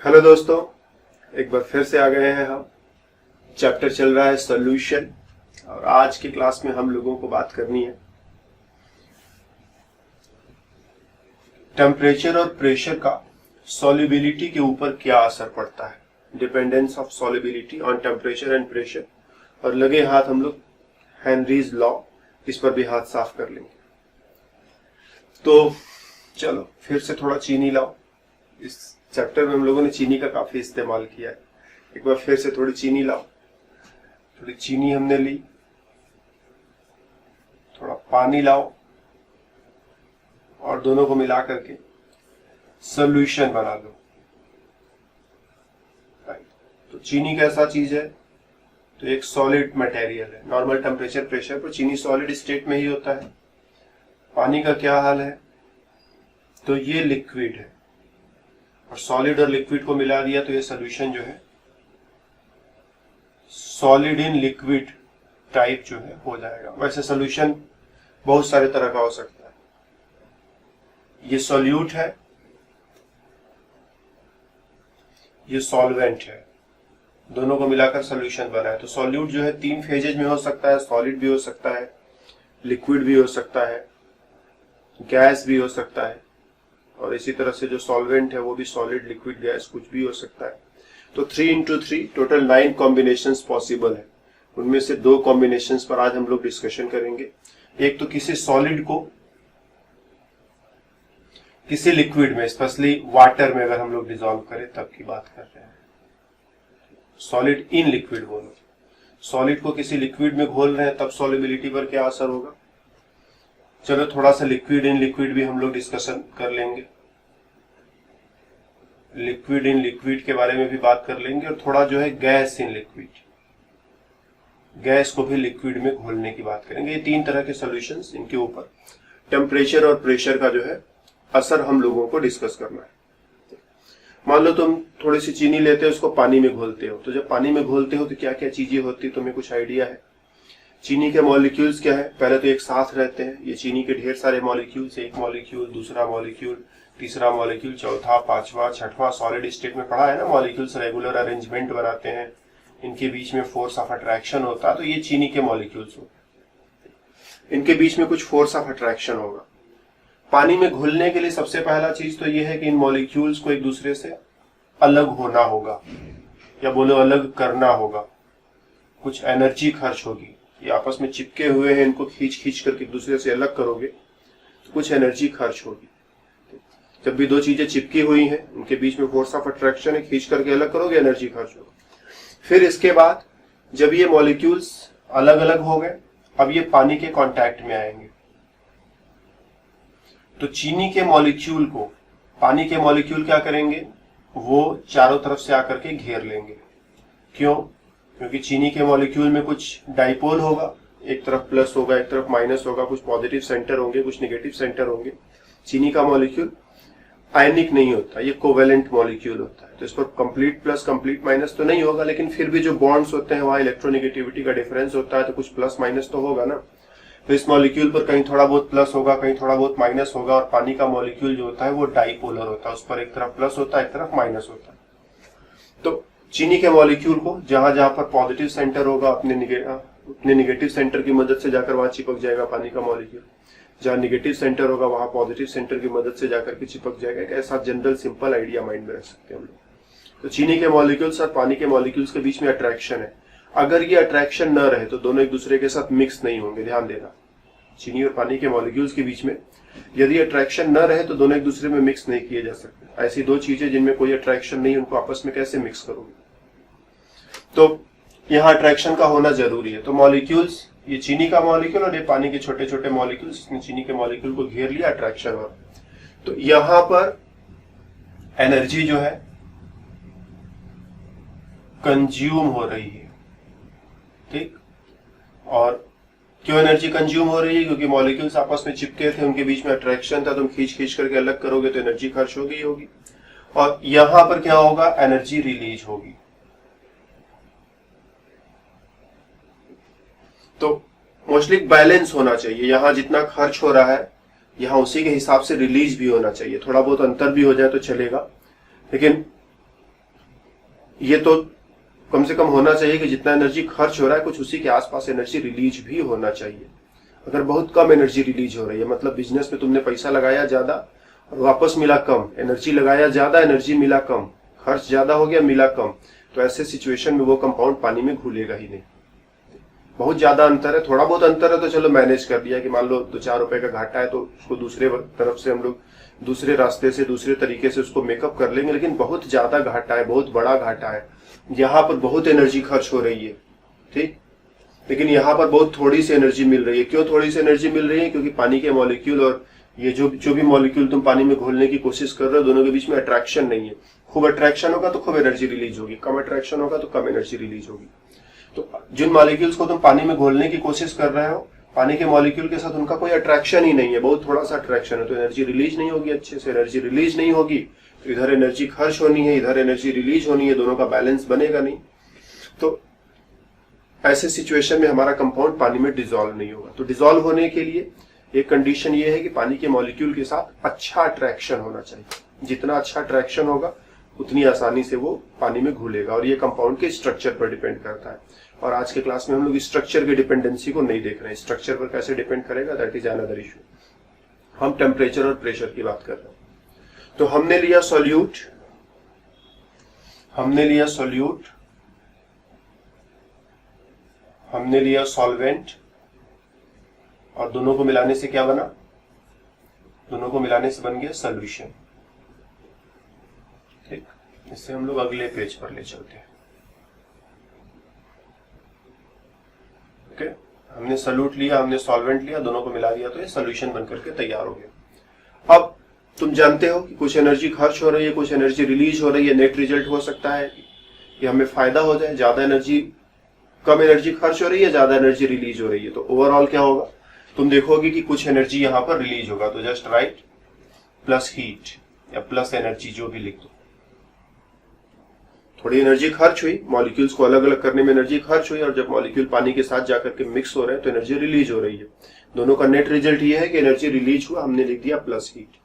Hello दोस्तों, एक बार फिर से आ गए हैं हम। चैप्टर चल रहा है सॉल्यूशन और आज की क्लास में हम लोगों को बात करनी है टेम्परेचर और प्रेशर का सॉल्युबिलिटी के ऊपर क्या असर पड़ता है, dependence of solubility on temperature and pressure. और लगे हाथ हम लोग हेनरीज लॉ, इस पर भी हाथ साफ कर लेंगे। तो चलो फिर से थोड़ा चीनी लाओ। इस चैप्टर में हम लोगों ने चीनी का काफी इस्तेमाल किया है। एक बार फिर से थोड़ी चीनी लाओ। थोड़ी चीनी हमने ली, थोड़ा पानी लाओ और दोनों को मिला करके सॉल्यूशन बना लो। तो चीनी कैसा चीज है? तो एक सॉलिड मटेरियल है। नॉर्मल टेम्परेचर प्रेशर पर चीनी सॉलिड स्टेट में ही होता है। पानी का क्या हाल है? तो ये लिक्विड है और सॉलिड और लिक्विड को मिला दिया तो ये सॉल्यूशन जो है सॉलिड इन लिक्विड टाइप जो है हो जाएगा। वैसे सॉल्यूशन बहुत सारे तरह का हो सकता है। ये सॉल्यूट है, ये सॉल्वेंट है, दोनों को मिलाकर सॉल्यूशन बना है। तो सॉल्यूट जो है तीन फेजेज में हो सकता है, सॉलिड भी हो सकता है, लिक्विड भी हो सकता है, गैस भी हो सकता है और इसी तरह से जो सॉल्वेंट है वो भी सॉलिड, लिक्विड, गैस कुछ भी हो सकता है। तो 3 into 3 टोटल 9 कॉम्बिनेशंस पॉसिबल है। उनमें से 2 कॉम्बिनेशंस पर आज हम लोग डिस्कशन करेंगे। एक तो किसी सॉलिड को किसी लिक्विड में, स्पेशली वाटर में अगर हम लोग डिसॉल्व करें तब की बात कर रहे हैं। सॉलिड इन लिक्विड बोलो। सॉलिड को किसी लिक्विड में घोल रहे हैं तब सॉल्युबिलिटी पर क्या असर होगा। चलो थोड़ा सा लिक्विड इन लिक्विड भी हम लोग डिस्कशन कर लेंगे। लिक्विड इन लिक्विड के बारे में भी बात कर लेंगे और थोड़ा जो है गैस इन लिक्विड, गैस को भी लिक्विड में घोलने की बात करेंगे। ये 3 तरह के सॉल्यूशंस, इनके ऊपर टेम्परेचर और प्रेशर का जो है असर हम लोगों को डिस्कस करना है। मान लो तुम थोड़ी सी चीनी लेते हो, उसको पानी में घोलते हो। तो जब पानी में घोलते हो तो क्या क्या चीजें होती है, तुम्हें कुछ आइडिया है? चीनी के मॉलिक्यूल्स क्या है? पहले तो एक साथ रहते हैं। ये चीनी के ढेर सारे मॉलिक्यूल्स, एक मॉलिक्यूल, दूसरा मॉलिक्यूल, तीसरा मॉलिक्यूल, चौथा, पांचवा, छठवां। सॉलिड स्टेट में पढ़ा है ना, मॉलिक्यूल्स रेगुलर अरेंजमेंट बनाते हैं, इनके बीच में फोर्स ऑफ अट्रैक्शन होता है। तो ये चीनी के मॉलिक्यूल्स होते हैं, इनके बीच में कुछ फोर्स ऑफ अट्रैक्शन होगा। पानी में घुलने के लिए सबसे पहला चीज तो ये है कि इन मॉलिक्यूल्स को एक दूसरे से अलग होना होगा, या बोलो अलग करना होगा। कुछ एनर्जी खर्च होगी। ये आपस में चिपके हुए हैं, इनको खींच खींच करके एक दूसरे से अलग करोगे तो कुछ एनर्जी खर्च होगी। जब भी 2 चीजें चिपकी हुई हैं, उनके बीच में फोर्स ऑफ अट्रैक्शन है, खींच करके अलग करोगे, एनर्जी खर्च होगा। फिर इसके बाद जब ये मॉलिक्यूल्स अलग अलग हो गए, अब ये पानी के कांटेक्ट में आएंगे। तो चीनी के मॉलिक्यूल को पानी के मॉलिक्यूल क्या करेंगे? वो चारों तरफ से आकर के घेर लेंगे। क्यों? क्योंकि चीनी के मॉलिक्यूल में कुछ डाइपोल होगा, एक तरफ प्लस होगा, एक तरफ माइनस होगा, कुछ पॉजिटिव सेंटर होंगे, कुछ नेगेटिव सेंटर होंगे। चीनी का मॉलिक्यूल आयनिक नहीं होता, ये कोवेलेंट मॉलिक्यूल होता है। तो इस पर कंप्लीट प्लस कंप्लीट माइनस तो नहीं होगा, लेकिन फिर भी जो बॉन्ड्स होते हैं वहां इलेक्ट्रोनेगेटिविटी का डिफरेंस होता है, तो कुछ प्लस माइनस तो होगा ना। तो इस मॉलिक्यूल पर कहीं थोड़ा बहुत प्लस होगा, कहीं थोड़ा बहुत माइनस होगा। और पानी का मॉलिक्यूल जो होता है वो डाइपोलर होता है, उस पर एक तरफ प्लस होता है, एक तरफ माइनस होता है। तो चीनी के मॉलिक्यूल को जहां जहां पर पॉजिटिव सेंटर होगा अपने निगेटिव सेंटर की मदद से जाकर वहां चिपक जाएगा पानी का मॉलिक्यूल। जहां निगेटिव सेंटर होगा वहां पॉजिटिव सेंटर की मदद से जाकर के चिपक जाएगा। एक ऐसा जनरल सिंपल आइडिया माइंड में रख सकते हैं हम लोग। तो चीनी के मॉलिक्यूल्स और पानी के मॉलिक्यूल्स के बीच में अट्रैक्शन है। अगर ये अट्रैक्शन न रहे तो दोनों एक दूसरे के साथ मिक्स नहीं होंगे। ध्यान देना, चीनी और पानी के मॉलिक्यूल्स के बीच में यदि अट्रैक्शन न रहे तो दोनों एक दूसरे में मिक्स नहीं किए जा सकते। ऐसी 2 चीजें जिनमें कोई अट्रैक्शन नहीं, उनको आपस में कैसे मिक्स करोगे? तो यहाँ अट्रैक्शन का होना जरूरी है। तो मॉलिक्यूल्स, ये चीनी का मॉलिक्यूल और ये पानी के छोटे छोटे मॉलिक्यूल्स, इसने चीनी के मॉलिक्यूल को घेर लिया, अट्रैक्शन हो। तो यहां पर एनर्जी जो है कंज्यूम हो रही है। ठीक, और क्यों एनर्जी कंज्यूम हो रही है? क्योंकि मॉलिक्यूल्स आपस में चिपके थे, उनके बीच में अट्रैक्शन था। तुम खींच खींच करके अलग करोगे तो एनर्जी खर्च होगी होगी। और यहां पर क्या होगा? एनर्जी रिलीज होगी। तो मोस्टली बैलेंस होना चाहिए। यहां जितना खर्च हो रहा है यहां उसी के हिसाब से रिलीज भी होना चाहिए। थोड़ा बहुत अंतर भी हो जाए तो चलेगा, लेकिन ये तो कम से कम होना चाहिए कि जितना एनर्जी खर्च हो रहा है कुछ उसी के आसपास एनर्जी रिलीज भी होना चाहिए। अगर बहुत कम एनर्जी रिलीज हो रही है, मतलब बिजनेस में तुमने पैसा लगाया ज्यादा और वापस मिला कम, एनर्जी लगाया ज्यादा, एनर्जी मिला कम, खर्च ज्यादा हो गया, मिला कम, तो ऐसे सिचुएशन में वो कंपाउंड पानी में घुलेगा ही नहीं। बहुत ज्यादा अंतर है, थोड़ा बहुत अंतर है तो चलो मैनेज कर दिया कि मान लो 2-4 रुपए का घाटा है तो उसको दूसरे तरफ से हम लोग दूसरे रास्ते से दूसरे तरीके से उसको मेकअप कर लेंगे। लेकिन बहुत ज्यादा घाटा है, बहुत बड़ा घाटा है, यहाँ पर बहुत एनर्जी खर्च हो रही है, ठीक, लेकिन यहाँ पर बहुत थोड़ी सी एनर्जी मिल रही है। क्यों थोड़ी सी एनर्जी मिल रही है? क्योंकि पानी के मॉलिक्यूल और ये जो भी मॉलिक्यूल तुम पानी में घोलने की कोशिश कर रहे हो, दोनों के बीच में अट्रैक्शन नहीं है। खूब अट्रैक्शन होगा तो खूब एनर्जी रिलीज होगी, कम अट्रैक्शन होगा तो कम एनर्जी रिलीज होगी। तो जिन मॉलिक्यूल्स को तुम पानी में घोलने की कोशिश कर रहे हो, पानी के मॉलिक्यूल के साथ उनका कोई अट्रैक्शन ही नहीं है, बहुत थोड़ा सा अट्रैक्शन है, तो एनर्जी रिलीज नहीं होगी। अच्छे से एनर्जी रिलीज नहीं होगी तो इधर एनर्जी खर्च होनी है, इधर एनर्जी रिलीज होनी है, दोनों का बैलेंस बनेगा नहीं। तो ऐसे सिचुएशन में हमारा कंपाउंड पानी में डिसॉल्व नहीं होगा। तो डिसॉल्व होने के लिए एक कंडीशन ये है कि पानी के मॉलिक्यूल के साथ अच्छा अट्रैक्शन होना चाहिए। जितना अच्छा अट्रैक्शन होगा उतनी आसानी से वो पानी में घुलेगा, और ये कंपाउंड के स्ट्रक्चर पर डिपेंड करता है। और आज के क्लास में हम लोग स्ट्रक्चर की डिपेंडेंसी को नहीं देख रहे हैं। स्ट्रक्चर पर कैसे डिपेंड करेगा, दैट इज अनदर इशू। हम टेम्परेचर और प्रेशर की बात कर रहे हैं। तो हमने लिया सॉल्यूट, हमने लिया सॉल्वेंट, और दोनों को मिलाने से क्या बना? दोनों को मिलाने से बन गया सॉल्यूशन। ठीक, इससे हम लोग अगले पेज पर ले चलते हैं। ओके, हमने सॉल्यूट लिया, हमने सॉल्वेंट लिया, दोनों को मिला दिया तो ये सॉल्यूशन बनकर के तैयार हो गया। अब तुम जानते हो कि कुछ एनर्जी खर्च हो रही है, कुछ एनर्जी रिलीज हो रही है। नेट रिजल्ट हो सकता है कि हमें फायदा हो जाए, ज्यादा एनर्जी, कम एनर्जी खर्च हो रही है, ज्यादा एनर्जी रिलीज हो रही है। तो ओवरऑल क्या होगा? तुम देखोगे कि कुछ एनर्जी यहां पर रिलीज होगा, तो जस्ट राइट प्लस हीट या प्लस एनर्जी, जो भी लिख दो। थोड़ी एनर्जी खर्च हुई, मॉलिक्यूल्स को अलग अलग करने में एनर्जी खर्च हुई, और जब मॉलिक्यूल पानी के साथ जाकर के मिक्स हो रहे हैं तो एनर्जी रिलीज हो रही है। दोनों का नेट रिजल्ट ये है कि एनर्जी रिलीज हुआ, हमने लिख दिया प्लस हीट।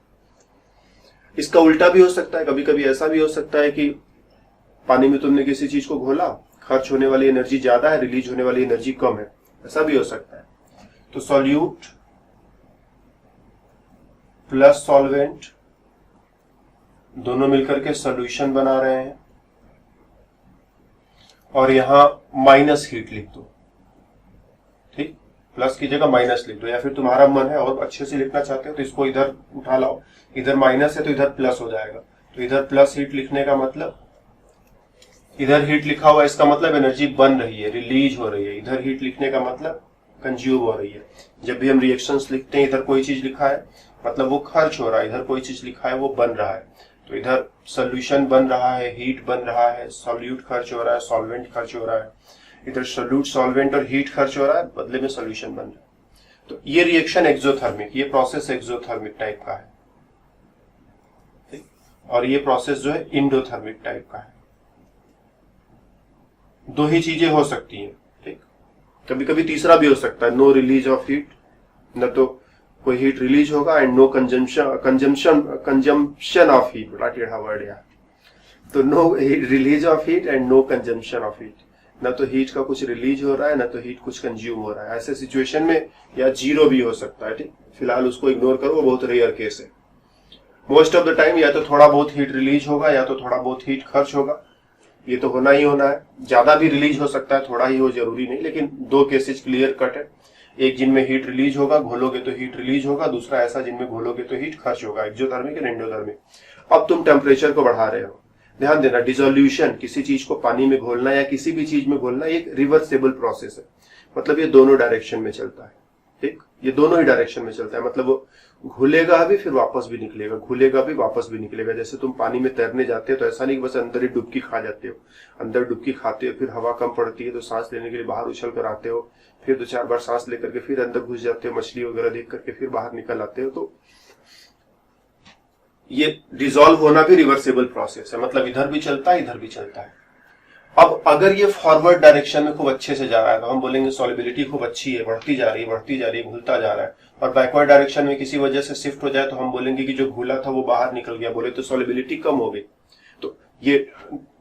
इसका उल्टा भी हो सकता है, कभी कभी ऐसा भी हो सकता है कि पानी में तुमने किसी चीज को घोला, खर्च होने वाली एनर्जी ज्यादा है, रिलीज होने वाली एनर्जी कम है, ऐसा भी हो सकता है। तो सॉल्यूट प्लस सॉल्वेंट दोनों मिलकर के सॉल्यूशन बना रहे हैं, और यहां माइनस हीट लिख दो। ठीक, प्लस की जगह माइनस लिख दो, या फिर तुम्हारा मन है और अच्छे से लिखना चाहते हो तो इसको इधर उठा लाओ, इधर माइनस है तो इधर प्लस हो जाएगा। तो इधर प्लस हीट लिखने का मतलब, इधर हीट लिखा हुआ इसका मतलब एनर्जी बन रही है, रिलीज हो रही है। इधर हीट लिखने का मतलब कंज्यूम हो रही है। जब भी हम रिएक्शंस लिखते हैं, इधर कोई चीज लिखा है मतलब वो खर्च हो रहा है, इधर कोई चीज लिखा है वो बन रहा है। तो इधर सोल्यूशन बन रहा है, हीट बन रहा है, सॉल्यूट खर्च हो रहा है, सॉल्वेंट खर्च हो रहा है। इधर सॉल्यूट, सॉल्वेंट और हीट खर्च हो रहा है, बदले में सॉल्यूशन बन रहा है। तो ये रिएक्शन एक्सोथर्मिक, ये प्रोसेस एक्सोथर्मिक टाइप का है, ठीक, और ये प्रोसेस जो है इंडोथर्मिक टाइप का है। दो ही चीजें हो सकती हैं, ठीक, कभी कभी तीसरा भी हो सकता है, नो रिलीज ऑफ हीट, न तो कोई हीट रिलीज होगा and no consumption of heat. बड़ा टेढ़ा वर्ड यार। तो no release of heat and no consumption of heat, न तो हीट का कुछ रिलीज हो रहा है, न तो हीट कुछ कंज्यूम हो रहा है। ऐसे सिचुएशन में या जीरो भी हो सकता है, ठीक, फिलहाल उसको इग्नोर करो, वो बहुत रेयर केस है। मोस्ट ऑफ द टाइम या तो थोड़ा बहुत हीट रिलीज होगा या तो थोड़ा बहुत हीट खर्च होगा, ये तो होना ही होना है। ज्यादा भी रिलीज हो सकता है, थोड़ा ही हो जरूरी नहीं, लेकिन दो केसेस क्लियर कट है। एक जिनमें हीट रिलीज होगा, घोलोगे तो हीट रिलीज होगा, दूसरा ऐसा जिनमें घोलोगे तो हीट खर्च होगा, एक्सोथर्मिक एंड एंडोथर्मिक। अब तुम टेम्परेचर को बढ़ा रहे हो, ध्यान देना, डिसोल्यूशन, किसी चीज को पानी में घोलना या किसी भी चीज में घोलना, एक रिवर्सेबल प्रोसेस है। मतलब ये दोनों डायरेक्शन में चलता है, ठीक, ये दोनों ही डायरेक्शन में चलता है। मतलब वो घुलेगा भी फिर वापस भी निकलेगा, घुलेगा भी वापस भी निकलेगा। जैसे तुम पानी में तैरने जाते हो तो ऐसा नहीं कि बस अंदर ही डुबकी खा जाते हो, अंदर डुबकी खाते हो, फिर हवा कम पड़ती है तो सांस लेने के लिए बाहर उछल कर आते हो, फिर 2-4 बार सांस लेकर के फिर अंदर घुस जाते हो, मछली वगैरह देख करके फिर बाहर निकल आते हो। तो ये डिसॉल्व होना भी रिवर्सेबल प्रोसेस है, मतलब इधर भी चलता है, इधर भी चलता है। अब अगर ये फॉरवर्ड डायरेक्शन में खूब अच्छे से जा रहा है तो हम बोलेंगे सॉल्युबिलिटी खूब अच्छी है, बढ़ती जा रही है, बढ़ती जा रही है, घुलता जा रहा है। और बैकवर्ड डायरेक्शन में किसी वजह से शिफ्ट हो जाए तो हम बोलेंगे कि जो घुला था वो बाहर निकल गया, बोले तो सॉल्युबिलिटी कम हो गई। तो ये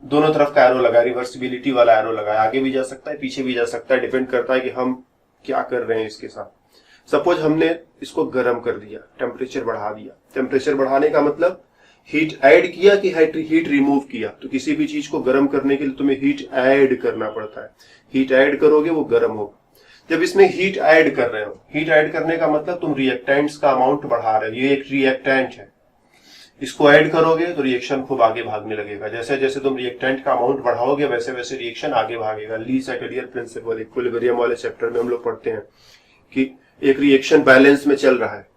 दोनों तरफ का एरो लगा, रिवर्सिबिलिटी वाला एरो लगा है, आगे भी जा सकता है पीछे भी जा सकता है, डिपेंड करता है कि हम क्या कर रहे हैं इसके साथ। सपोज हमने इसको गर्म कर दिया, टेम्परेचर बढ़ा दिया। टेम्परेचर बढ़ाने का मतलब हीट ऐड किया कि हीट रिमूव किया। तो किसी भी चीज को गर्म करने के लिए तुम्हें हीट ऐड करना पड़ता है, हीट ऐड करोगे वो गर्म होगा। जब इसमें हीट ऐड कर रहे हो, हीट ऐड करने का मतलब तुम रिएक्टेंट्स का अमाउंट बढ़ा रहे हो, ये एक रिएक्टेंट है, इसको ऐड करोगे तो रिएक्शन खूब आगे भागने लगेगा। जैसे जैसे तुम रिएक्टेंट का अमाउंट बढ़ाओगे वैसे वैसे रिएक्शन आगे भागेगा। लीस एटलियर प्रिंसिपल इक्विलिब्रियम वाले चैप्टर में हम लोग पढ़ते हैं कि एक रिएक्शन बैलेंस में चल रहा है,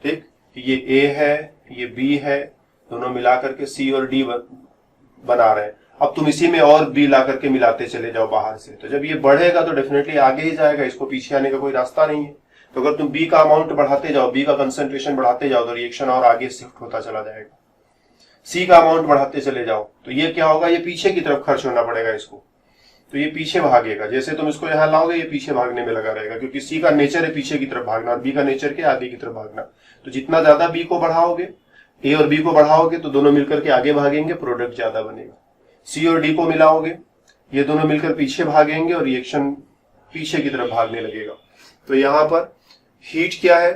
ठीक, ये ए है, ये बी है, दोनों मिलाकर के सी और डी बना रहे हैं। अब तुम इसी में और बी ला करके मिलाते चले जाओ बाहर से, तो जब ये बढ़ेगा तो डेफिनेटली आगे ही जाएगा, इसको पीछे आने का कोई रास्ता नहीं है। तो अगर तुम बी का अमाउंट बढ़ाते जाओ, बी का कंसंट्रेशन बढ़ाते जाओ तो रिएक्शन और आगे शिफ्ट होता चला जाएगा। सी का अमाउंट बढ़ाते चले जाओ तो ये क्या होगा, ये पीछे की तरफ खर्च होना पड़ेगा इसको, तो ये पीछे भागेगा। जैसे तुम इसको यहां लाओगे ये पीछे भागने में लगा रहेगा, क्योंकि सी का नेचर है पीछे की तरफ भागना और बी का नेचर के आगे की तरफ भागना। तो जितना ज्यादा बी को बढ़ाओगे, ए और बी को बढ़ाओगे तो दोनों मिलकर के आगे भागेंगे, प्रोडक्ट ज्यादा बनेगा। सी और डी को मिलाओगे, ये दोनों मिलकर पीछे भागेंगे और रिएक्शन पीछे की तरफ भागने लगेगा। तो यहां पर हीट क्या है,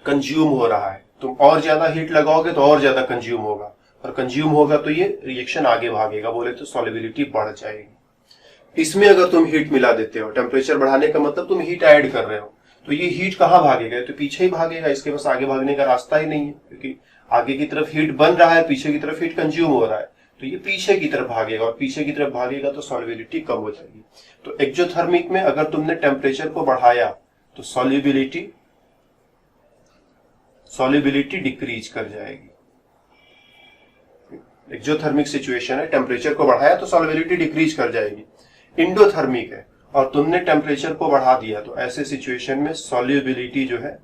कंज्यूम हो रहा है। तुम और ज्यादा हीट लगाओगे तो और ज्यादा कंज्यूम होगा, और कंज्यूम होगा तो ये रिएक्शन आगे भागेगा, बोले तो सॉल्युबिलिटी बढ़ जाएगी। इसमें अगर तुम हीट मिला देते हो, टेम्परेचर बढ़ाने का मतलब तुम हीट ऐड कर रहे हो, तो ये हीट कहाँ भागेगा, तो पीछे ही भागेगा, इसके पास आगे भागने का रास्ता ही नहीं है, क्योंकि आगे की तरफ हीट बन रहा है, पीछे की तरफ हीट कंज्यूम हो रहा है, तो ये पीछे की तरफ भागेगा, और पीछे की तरफ भागेगा तो सॉल्युबिलिटी कम हो जाएगी। तो एक्जोथर्मिक में अगर तुमने टेम्परेचर को बढ़ाया तो सॉल्युबिलिटी डिक्रीज कर जाएगी। एक्जोथर्मिक सिचुएशन है, टेम्परेचर को बढ़ाया तो सॉल्युबिलिटी डिक्रीज कर जाएगी। इंडोथर्मिक है और तुमने टेम्परेचर को बढ़ा दिया तो ऐसे सिचुएशन में सॉल्युबिलिटी जो है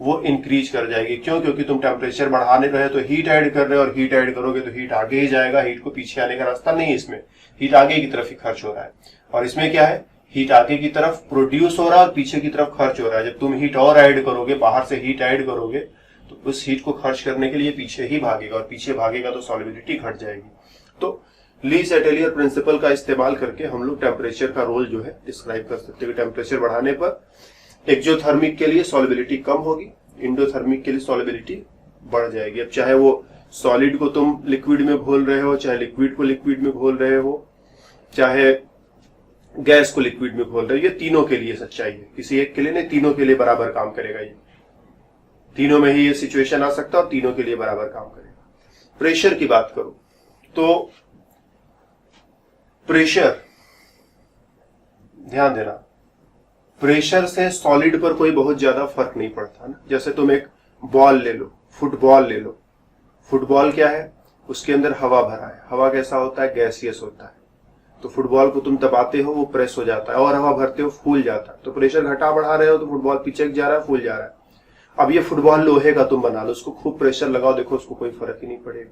वो इंक्रीज कर जाएगी। क्यों? क्योंकि तुम टेम्परेचर बढ़ाने रहे तो हीट ऐड कर रहे हो, और हीट ऐड करोगे तो हीट आगे ही जाएगा, हीट को पीछे आने का रास्ता नहीं है, इसमें हीट आगे की तरफ ही खर्च हो रहा है। और इसमें क्या है, हीट आगे की तरफ प्रोड्यूस हो रहा है और पीछे की तरफ खर्च हो रहा है। जब तुम हीट और ऐड करोगे, बाहर से हीट ऐड करोगे, तो उस हीट को खर्च करने के लिए पीछे ही भागेगा, और पीछे भागेगा तो सॉल्युबिलिटी घट जाएगी। तो लीस एटलियर प्रिंसिपल का इस्तेमाल करके हम लोग टेम्परेचर का रोल जो है डिस्क्राइब कर सकते हैं। टेम्परेचर बढ़ाने पर एक्जोथर्मिक के लिए सॉल्युबिलिटी कम होगी, इंडोथर्मिक के लिए सॉल्युबिलिटी बढ़ जाएगी। अब चाहे वो सॉलिड को तुम लिक्विड में घोल रहे हो, चाहे लिक्विड को लिक्विड में घोल रहे हो, चाहे गैस को लिक्विड में घोल रहे हो, ये तीनों के लिए सच्चाई है, किसी एक के लिए नहीं, तीनों के लिए बराबर काम करेगा। ये तीनों में ही ये सिचुएशन आ सकता है और तीनों के लिए बराबर काम करेगा। प्रेशर की बात करो तो प्रेशर, ध्यान देना, प्रेशर से सॉलिड पर कोई बहुत ज्यादा फर्क नहीं पड़ता ना। जैसे तुम एक बॉल ले लो, फुटबॉल ले लो, फुटबॉल क्या है, उसके अंदर हवा भरा है, हवा कैसा होता है, गैसियस होता है, तो फुटबॉल को तुम दबाते हो वो प्रेस हो जाता है, और हवा भरते हो फूल जाता है। तो प्रेशर घटा बढ़ा रहे हो तो फुटबॉल पिचक जा रहा है, फूल जा रहा है। अब ये फुटबॉल लोहे का तुम बना लो, उसको खूब प्रेशर लगाओ, देखो उसको कोई फर्क ही नहीं पड़ेगा।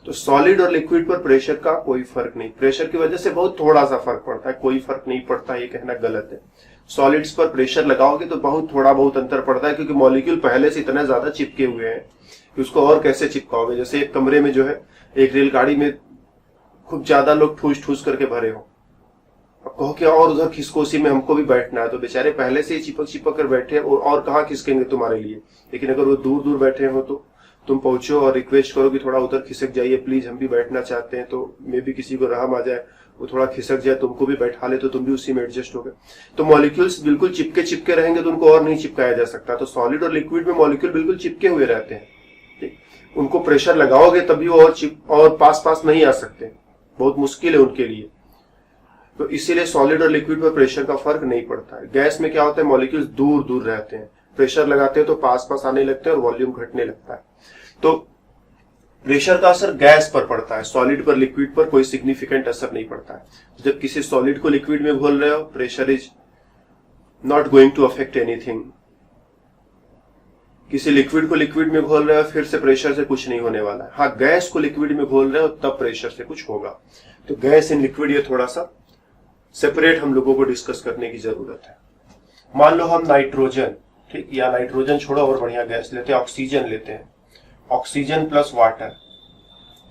तो सॉलिड और लिक्विड पर प्रेशर का कोई फर्क नहीं, प्रेशर की वजह से बहुत थोड़ा सा फर्क पड़ता है, कोई फर्क नहीं पड़ता, ये कहना गलत है। सॉलिड्स पर प्रेशर लगाओगे तो बहुत थोड़ा बहुत अंतर पड़ता है, क्योंकि मॉलिक्यूल पहले से इतने ज्यादा चिपके हुए हैं कि उसको और कैसे चिपकाओगे। जैसे एक कमरे में जो है, एक रेलगाड़ी में खूब ज्यादा लोग ठूस ठूस करके भरे हो, अब कहो कि और उधर खिसको, उसी में हमको भी बैठना है, तो बेचारे पहले से ही चिपक चिपक कर बैठे हैं और कहाँ खिसकेंगे तुम्हारे लिए। लेकिन अगर वो दूर दूर बैठे हो तो तुम पहुंचो और रिक्वेस्ट करो कि थोड़ा उधर खिसक जाइए प्लीज, हम भी बैठना चाहते हैं, तो मे भी किसी को रहम आ जाए, वो थोड़ा खिसक जाए, तुमको भी बैठा ले, तो तुम भी उसी में एडजस्ट हो गए। तो मॉलिक्यूल्स बिल्कुल चिपके चिपके रहेंगे तो उनको और नहीं चिपकाया जा सकता। तो सॉलिड और लिक्विड में मॉलिक्यूल बिल्कुल चिपके हुए रहते हैं, ठीक, उनको प्रेशर लगाओगे तभी वो और पास पास नहीं आ सकते, बहुत मुश्किल है उनके लिए। तो इसीलिए सॉलिड और लिक्विड पर प्रेशर का फर्क नहीं पड़ता है। गैस में क्या होता है, मॉलिक्यूल्स दूर दूर रहते हैं, प्रेशर लगाते हैं तो पास पास आने लगते हैं और वॉल्यूम घटने लगता है। तो प्रेशर का असर गैस पर पड़ता है, सॉलिड पर लिक्विड पर कोई सिग्निफिकेंट असर नहीं पड़ता है। जब किसी सॉलिड को लिक्विड में घोल रहे हो, pressure is not going to affect anything. किसी लिक्विड को लिक्विड में घोल रहे हो, फिर से प्रेशर से कुछ नहीं होने वाला है। हाँ, गैस को लिक्विड में घोल रहे हो तब प्रेशर से कुछ होगा। तो गैस इन लिक्विड ये थोड़ा सा सेपरेट हम लोगों को डिस्कस करने की जरूरत है। मान लो हम नाइट्रोजन, ठीक, या नाइट्रोजन छोड़ो और बढ़िया गैस लेते हैं, ऑक्सीजन लेते हैं, ऑक्सीजन प्लस वाटर,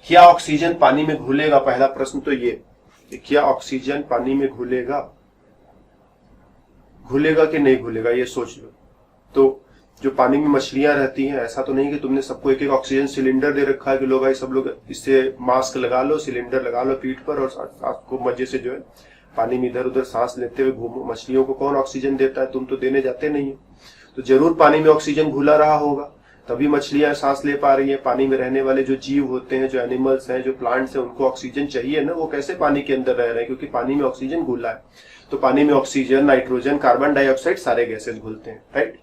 क्या ऑक्सीजन पानी में घुलेगा? पहला प्रश्न तो ये कि क्या ऑक्सीजन पानी में घुलेगा कि नहीं घुलेगा, ये सोच लो। तो जो पानी में मछलियां रहती हैं, ऐसा तो नहीं कि तुमने सबको एक एक ऑक्सीजन सिलेंडर दे रखा है कि लो भाई सब लोग इससे मास्क लगा लो, सिलेंडर लगा लो पीठ पर और आपको मजे से जो है पानी में इधर उधर सांस लेते हुए घूमो। मछलियों को कौन ऑक्सीजन देता है? तुम तो देने जाते नहीं है। तो जरूर पानी में ऑक्सीजन घुला रहा होगा, तभी मछलियां सांस ले पा रही है। पानी में रहने वाले जो जीव होते हैं, जो एनिमल्स हैं, जो प्लांट्स हैं, उनको ऑक्सीजन चाहिए ना, वो कैसे पानी के अंदर रह रहे हैं? क्योंकि पानी में ऑक्सीजन घुला है। तो पानी में ऑक्सीजन, नाइट्रोजन, कार्बन डाइऑक्साइड सारे गैसेस घुलते हैं, राइट।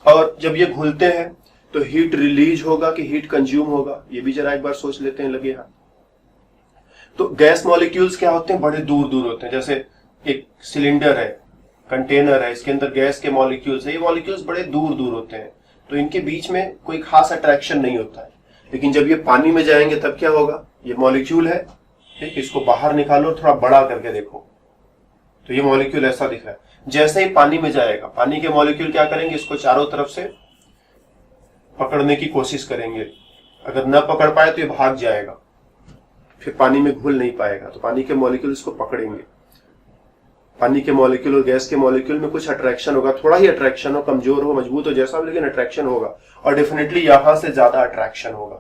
और जब ये घुलते हैं तो हीट रिलीज होगा कि हीट कंज्यूम होगा, ये भी जरा एक बार सोच लेते हैं, लगे हाथ। तो गैस मॉलिक्यूल्स क्या होते हैं? बड़े दूर दूर होते हैं। जैसे एक सिलेंडर है, कंटेनर है, इसके अंदर गैस के मॉलिक्यूल्स है, ये मॉलिक्यूल्स बड़े दूर दूर होते हैं, तो इनके बीच में कोई खास अट्रैक्शन नहीं होता है। लेकिन जब ये पानी में जाएंगे तब क्या होगा? ये मॉलिक्यूल है, ठीक, इसको बाहर निकालो, थोड़ा बड़ा करके देखो, तो ये मॉलिक्यूल ऐसा दिख रहा है। जैसे ही पानी में जाएगा, पानी के मॉलिक्यूल क्या करेंगे? इसको चारों तरफ से पकड़ने की कोशिश करेंगे। अगर न पकड़ पाए तो ये भाग जाएगा, फिर पानी में घुल नहीं पाएगा। तो पानी के मॉलिक्यूल इसको पकड़ेंगे। पानी के मॉलिक्यूल और गैस के मॉलिक्यूल में कुछ अट्रैक्शन होगा, थोड़ा ही अट्रैक्शन हो, कमजोर हो, मजबूत हो, जैसा हो, लेकिन अट्रैक्शन होगा। और डेफिनेटली यहां से ज्यादा अट्रैक्शन होगा,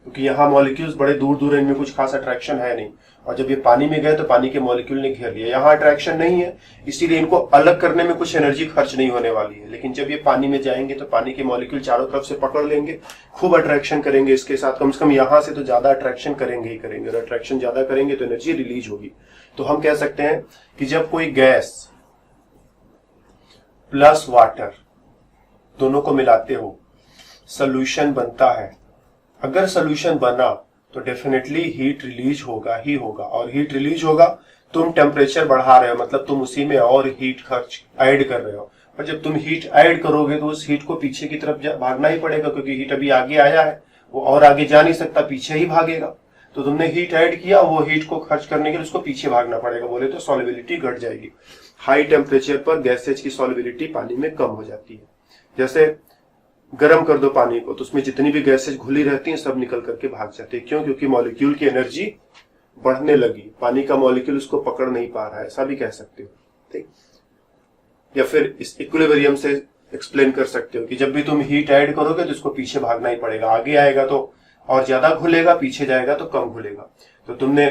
क्योंकि यहाँ मॉलिक्यूल्स बड़े दूर दूर है, इनमें कुछ खास अट्रैक्शन है नहीं। और जब ये पानी में गए तो पानी के मॉलिक्यूल ने घेर लिया। यहाँ अट्रैक्शन नहीं है, इसीलिए इनको अलग करने में कुछ एनर्जी खर्च नहीं होने वाली है। लेकिन जब ये पानी में जाएंगे तो पानी के मॉलिक्यूल चारों तरफ से पकड़ लेंगे, खूब अट्रैक्शन करेंगे इसके साथ, कम से कम यहाँ से तो ज्यादा अट्रैक्शन करेंगे ही करेंगे। और अट्रैक्शन ज्यादा करेंगे तो एनर्जी रिलीज होगी। तो हम कह सकते हैं कि जब कोई गैस प्लस वाटर दोनों को मिलाते हो, सोल्यूशन बनता है। अगर सोल्यूशन बना तो डेफिनेटली हीट रिलीज होगा ही होगा। और हीट रिलीज होगा, तुम टेम्परेचर बढ़ा रहे हो, मतलब तुम उसी में और हीट खर्च ऐड कर रहे हो। और जब तुम हीट ऐड करोगे तो उस हीट को पीछे की तरफ भागना ही पड़ेगा, क्योंकि हीट अभी आगे आया है, वो और आगे जा नहीं सकता, पीछे ही भागेगा। तो तुमने हीट ऐड किया, वो हीट को खर्च करने के लिए उसको पीछे भागना पड़ेगा। बोले तो सॉल्युबिलिटी घट जाएगी। हाई टेम्परेचर पर गैसेज की सॉल्युबिलिटी पानी में कम हो जाती है। जैसे गर्म कर दो पानी को, तो उसमें जितनी भी गैसेज घुली रहती हैं सब निकल करके भाग जाती है। क्यों? क्योंकि मॉलिक्यूल की एनर्जी बढ़ने लगी, पानी का मॉलिक्यूल उसको पकड़ नहीं पा रहा है, ऐसा भी कह सकते हो, ठीक। या फिर इस इक्विलिब्रियम से एक्सप्लेन कर सकते हो कि जब भी तुम हीट ऐड करोगे तो इसको पीछे भागना ही पड़ेगा। आगे आएगा तो और ज्यादा घुलेगा, पीछे जाएगा तो कम घुलेगा। तो तुमने